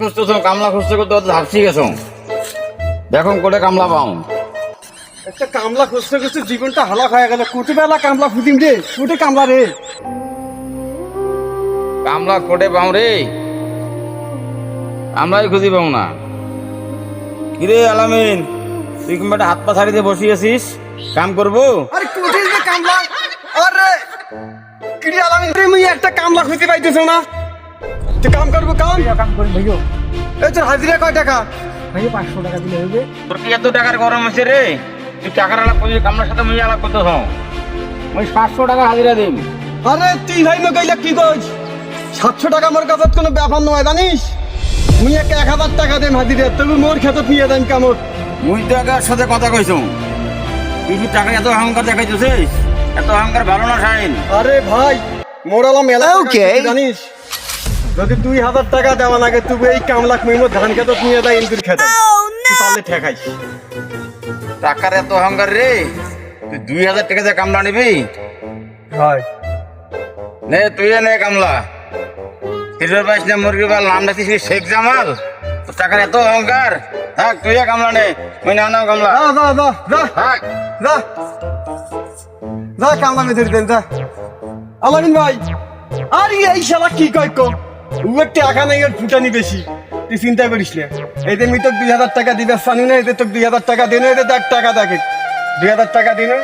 খুঁজতেছ কামলা খুঁজতে করতে ঝাপসি গেছ দেখুন কোটে কামলা পাও একটা কামলা খুঁজতে খুঁজতে জীবনটা হালাক হয়ে গেল। কোটি বেলা কামলা খুঁজিম রে, কোটি কামলা রে। কামলা কোটে পাও রে, আমরাই খুঁজি পাও না। কিরে আলামিন, তুই কিংবা হাত পা ছাড়ি দিয়ে বসে আছিস, কাম করবো? আরে কোটি যে কামলা, আরে কিরে আলামিন রে, মুই একটা কামলা খুঁজে পাইতেছ না। তুই কাম করবো, কাম করি ভাইও। এই তোর হাজিরা কয় টাকা? ভাইও 500 টাকা দিলে হবে। তোর কি এত টাকার গরম আছে রে? তুই টাকার আলাপ করবি, কামলার সাথে মুই আলাপ করতে হও। ওই 700 টাকা হাজিরা দিন। আরে তুই ভাই না কইলা কি কইস? 700 টাকা মোর কাছে কোনো ব্যাপার নয় জানিস। মুই একটা 1000 টাকা দেম হাজিরা, তবু মোর খেতে নিয়ে দেন কামত। মুই তো একার সাথে কথা কইছ, তুই কি টাকা এত অহংকার দেখাইতেছিস? এত অহংকার ভালো না শাইন। আরে ভাই মোর আলা মেলা জানিস, যদি 2000 টাকা দেওয়া লাগে তুই এই কামলাক মুইমো ধান খেতে নিয়ে দেয় ইন্দুর খেতে, তুই পারলে ঠেকাইস। টাকার এত অহংকার রে, তুই 2000 টাকা দিয়ে কামলা নিবি? হয় নে তুই নে কামলা। হিরোর পাইস না মুরগি বা নাম রাখিস শেখ জামাল, তোর টাকার এত অহংকার। থাক তুই কামলা নে, মুই না নাও কামলা। যা যা যা যা থাক। যা যা কামলা মেধে দেন যা। আলামিন ভাই, আরে এই শালা কি কয় কো, উয়ের টাকা নাই এর ফুটানি বেশি, তুই চিন্তা করিস না। এই যে আমি তোকে 2000 টাকা দিবে জানি না, এই যে তোকে 2000 টাকা দিনে, এই যে দেখ টাকা দেখে 2000 টাকা দিনে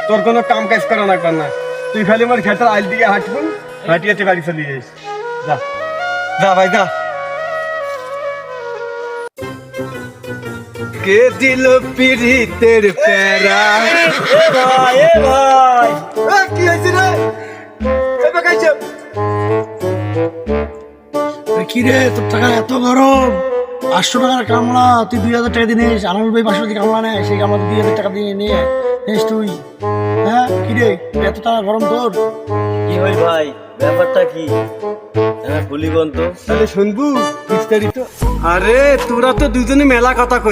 তোর কোনো কাম কাজ করা লাগবে না। তুই খালি আমার খেতের আইল দিকে হাঁটবুন, হাঁটিয়ে তুই বাড়ি চলে যাইস। যা যা ভাই যা। কে দিল পিরিতের প্যারা, ভাই ভাই কি হয়েছে রে? এবার খাইছে কি রে, তোর টাকা এত গরম? 500 টাকার কামলা তুই 2000 টাকা দিয়ে নিস, আনারুল ভাই 500 টাকা কামলা নেয়, সেই কামলা 2000 টাকা দিয়ে নিয়ে নিস তুই। হ্যাঁ কি রে, এত টাকা গরম তোর? কি হই ভাই, ব্যাপারটা কি? হ্যাঁ বলিগন তো। তাহলে শুনবু বিস্তারিত। আরে তোরা তো দুজনে মেলা কথা কই।